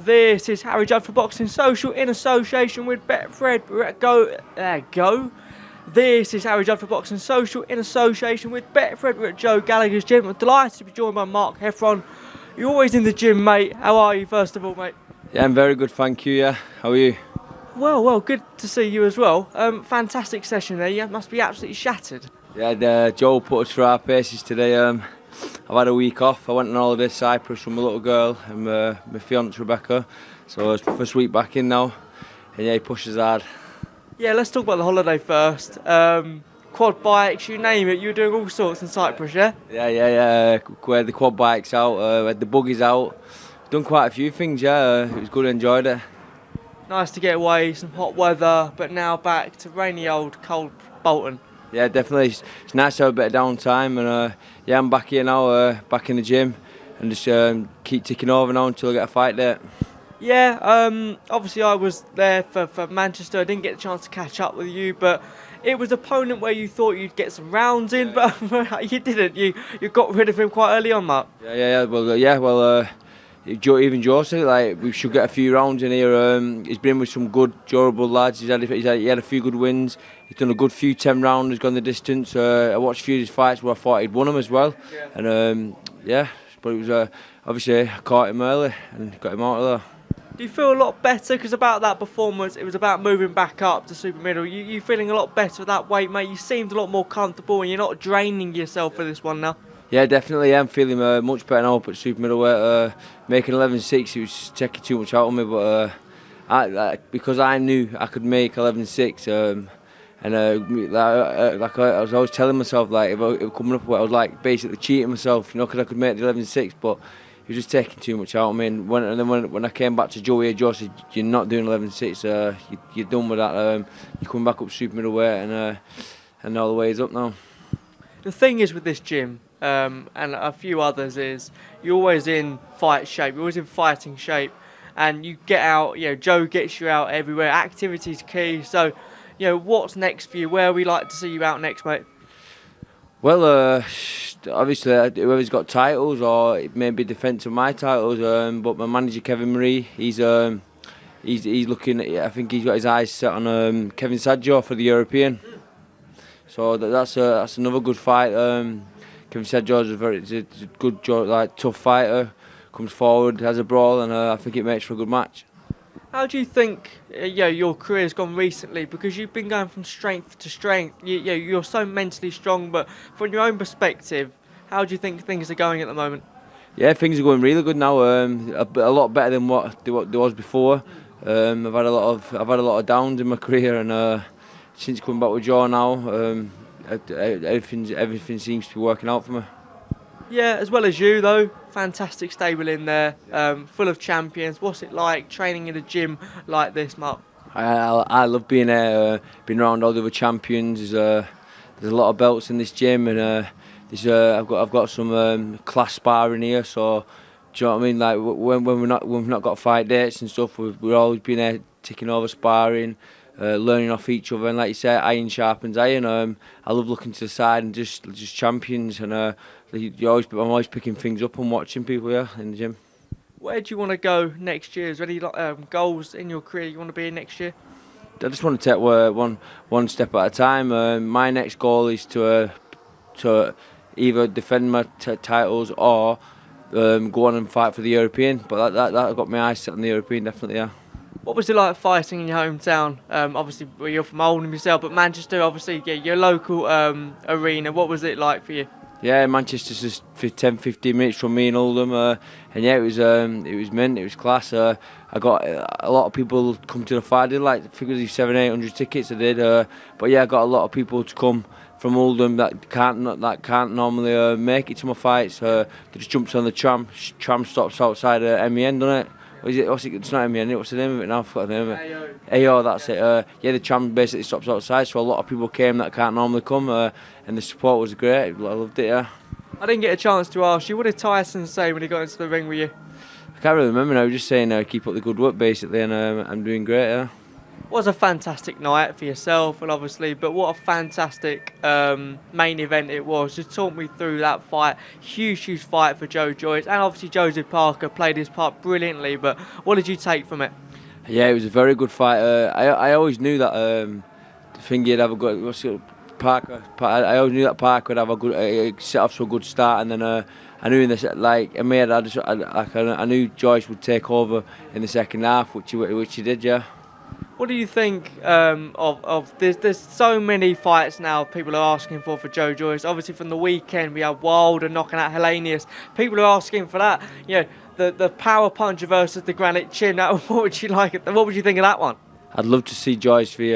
This is Harry Judd for Boxing Social in association with Betfred. Go. This is Harry Judd for Boxing Social in association with Betfred. We're at Joe Gallagher's gym. I'm delighted to be joined by Mark Heffron. You're always in the gym, mate. How are you, first of all, mate? Yeah, I'm very good, thank you. Yeah, how are you? Well, good to see you as well. Fantastic session there. You must be absolutely shattered. Yeah, Joe put us through our paces today. I've had a week off. I went on holiday to Cyprus with my little girl and my fiance Rebecca. So it's my first week back in now. And yeah, he pushes hard. Yeah, let's talk about the holiday first. Quad bikes, you name it. You were doing all sorts in Cyprus, yeah? Yeah. We had the quad bikes out, we had the buggies out. Done quite a few things, yeah. It was good, enjoyed it. Nice to get away, some hot weather, but now back to rainy old cold Bolton. Yeah, definitely. It's nice to have a bit of downtime, and yeah, I'm back here now, back in the gym, and just keep ticking over now until I get a fight date. Yeah, obviously I was there for Manchester. I didn't get a chance to catch up with you, but it was an opponent where you thought you'd get some rounds in, but you didn't. You got rid of him quite early on, Mark. Well, even Joe said like we should get a few rounds in here. He's been with some good, durable lads. He had a few good wins. He's done a good few 10 rounders, gone the distance. I watched a few of his fights where I thought he'd won them as well. Yeah. And but it was obviously I caught him early and got him out of there. Do you feel a lot better? Because about that performance, it was about moving back up to super middle. You feeling a lot better at that weight, mate? You seemed a lot more comfortable and you're not draining yourself for this one now. Yeah, definitely. I'm feeling much better now up at super middleweight. Making 11.6, it was taking too much out of me, but because I knew I could make 11.6, like I was always telling myself, like if I coming up, I was like basically cheating myself, you know, because I could make the 11.6, but he was just taking too much out of me. And when I came back to Joey, Joe said, "You're not doing 11.6. You're done with that. You're coming back up super middleweight, and all the way is up now." The thing is with this gym, and a few others, is you're always in fight shape. You're always in fighting shape, and you get out. You know, Joe gets you out everywhere. Activity's key. So, you know, what's next for you? Where we like to see you out next, mate? Well, obviously, whoever's got titles, or it may be defence of my titles. But my manager Kevin Marie, he's looking. I think he's got his eyes set on Kevin Saggio for the European. So that's another good fight. Kevin Saggio is a good, like tough fighter. Comes forward, has a brawl, and I think it makes for a good match. How do you think your career's gone recently? Because you've been going from strength to strength. You're so mentally strong, but from your own perspective, how do you think things are going at the moment? Yeah, things are going really good now. A lot better than what there was before. I've had a lot of downs in my career, and since coming back with Joe now, everything seems to be working out for me. Yeah, as well as you though, fantastic stable in there, full of champions. What's it like training in a gym like this, Mark? I love being there, being around all the other champions. There's a lot of belts in this gym, and I've got some class sparring here. So do you know what I mean? Like when we've not got fight dates and stuff, we're always been there ticking over sparring. Learning off each other, and like you say, iron sharpens iron. I love looking to the side and just champions, and I'm always picking things up and watching people here in the gym. Where do you want to go next year? Is there any goals in your career you want to be in next year? I just want to take one step at a time. My next goal is to either defend my titles or go on and fight for the European. But that got my eyes set on the European, definitely. Yeah. What was it like fighting in your hometown? Obviously, you're from Oldham yourself, but Manchester, obviously, your local arena. What was it like for you? Yeah, Manchester's just 10-15 minutes from me in Oldham, and yeah, it was mint. It was class. I got a lot of people come to the fight. I did like figures of 700-800 tickets. I did, but yeah, I got a lot of people to come from Oldham that can't normally make it to my fights. They just jumped on the tram. Tram stops outside MEN, doesn't it? It's not MEN, what's the name of it now? I forgot the name of it. AO, that's it. Yeah, the tram basically stops outside, so a lot of people came that can't normally come, and the support was great. I loved it, yeah. I didn't get a chance to ask you, what did Tyson say when he got into the ring with you? I can't really remember now, just saying keep up the good work basically, and I'm doing great, yeah. Was a fantastic night for yourself, and obviously, but what a fantastic main event it was. Just talk me through that fight. Huge fight for Joe Joyce, and obviously Joseph Parker played his part brilliantly. But what did you take from it? Yeah, it was a very good fight. I always knew that the thing he'd have a good Parker. I always knew that Parker would have a good set off to a good start, and then I knew in the I knew Joyce would take over in the second half, which he did. Yeah. What do you think of this? There's so many fights now people are asking for Joe Joyce. Obviously from the weekend we had Wilder knocking out Hellenius. People are asking for that. You know, the power puncher versus the granite chin. What would you like? What would you think of that one? I'd love to see Joyce v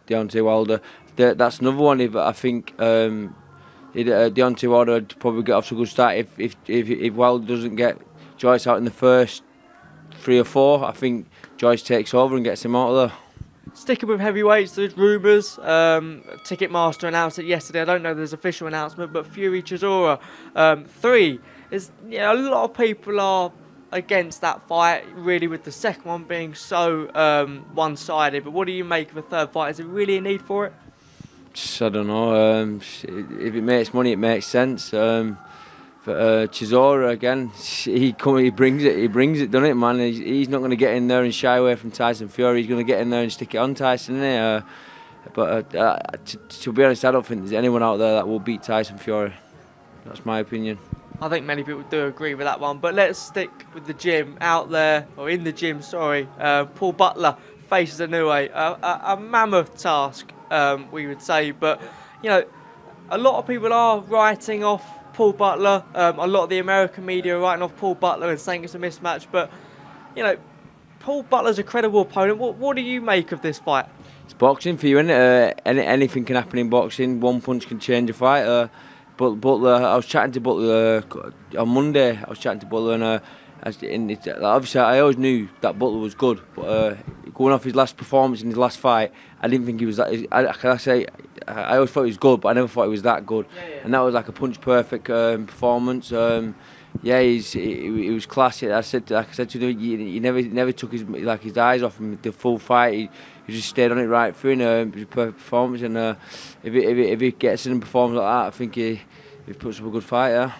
Deontay Wilder. That's another one. If I think Deontay Wilder would probably get off to a good start. If Wilder doesn't get Joyce out in the first 3 or 4, I think Joyce takes over and gets him out of there. Sticking with heavyweights, there's rumours. Ticketmaster announced it yesterday. I don't know if there's official announcement, but Fury Chisora-Fury is. A lot of people are against that fight. Really, with the second one being so one-sided. But what do you make of a third fight? Is there really a need for it? I don't know. If it makes money, it makes sense. But Chisora again, he brings it, doesn't it, man? He's not going to get in there and shy away from Tyson Fury. He's going to get in there and stick it on Tyson, isn't he? But to be honest, I don't think there's anyone out there that will beat Tyson Fury. That's my opinion. I think many people do agree with that one. But let's stick with the gym out there, or in the gym. Sorry, Paul Butler faces Inoue. A mammoth task, we would say. But a lot of people are writing off Paul Butler. A lot of the American media are writing off Paul Butler and saying it's a mismatch. But Paul Butler's a credible opponent. What do you make of this fight? It's boxing for you, isn't it? Anything can happen in boxing. One punch can change a fight. But Butler, I was chatting to Butler on Monday. I was chatting to Butler, and obviously I always knew that Butler was good. But going off his last performance in his last fight, I didn't think he was that. I always thought he was good, but I never thought he was that good. Yeah. And that was like a punch perfect performance. He was classy. I said to him, he never took his eyes off him the full fight. He just stayed on it right through. It was a perfect performance. And if he gets in and performs like that, I think he puts up a good fight. Yeah.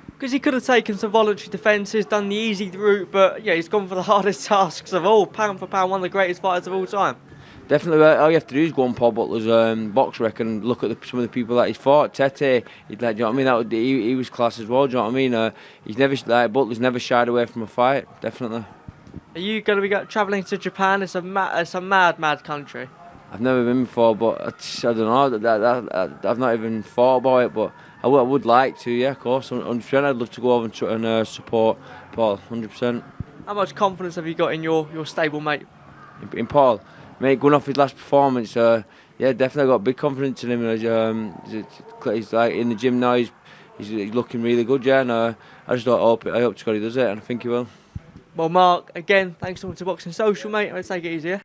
Because he could have taken some voluntary defences, done the easy route, but he's gone for the hardest tasks of all. Pound for pound, one of the greatest fighters of all time. Definitely, all you have to do is go on Paul Butler's box rec and look at some of the people that he's fought. Tete, do you know what I mean? He was class as well. Do you know what I mean? He's never Butler's never shied away from a fight. Definitely. Are you going to be travelling to Japan? It's a mad country. I've never been before, but I don't know. I've not even thought about it, but I would like to. Yeah, of course. 100%. I'd love to go over and support Paul. 100%. How much confidence have you got in your stable mate? In Paul? Mate, going off his last performance, definitely got big confidence in him. He's like in the gym now. He's looking really good, yeah. And I hope to God he does it, and I think he will. Well, Mark, again, thanks so much to Boxing Social, mate. Let's take it easy. Yeah?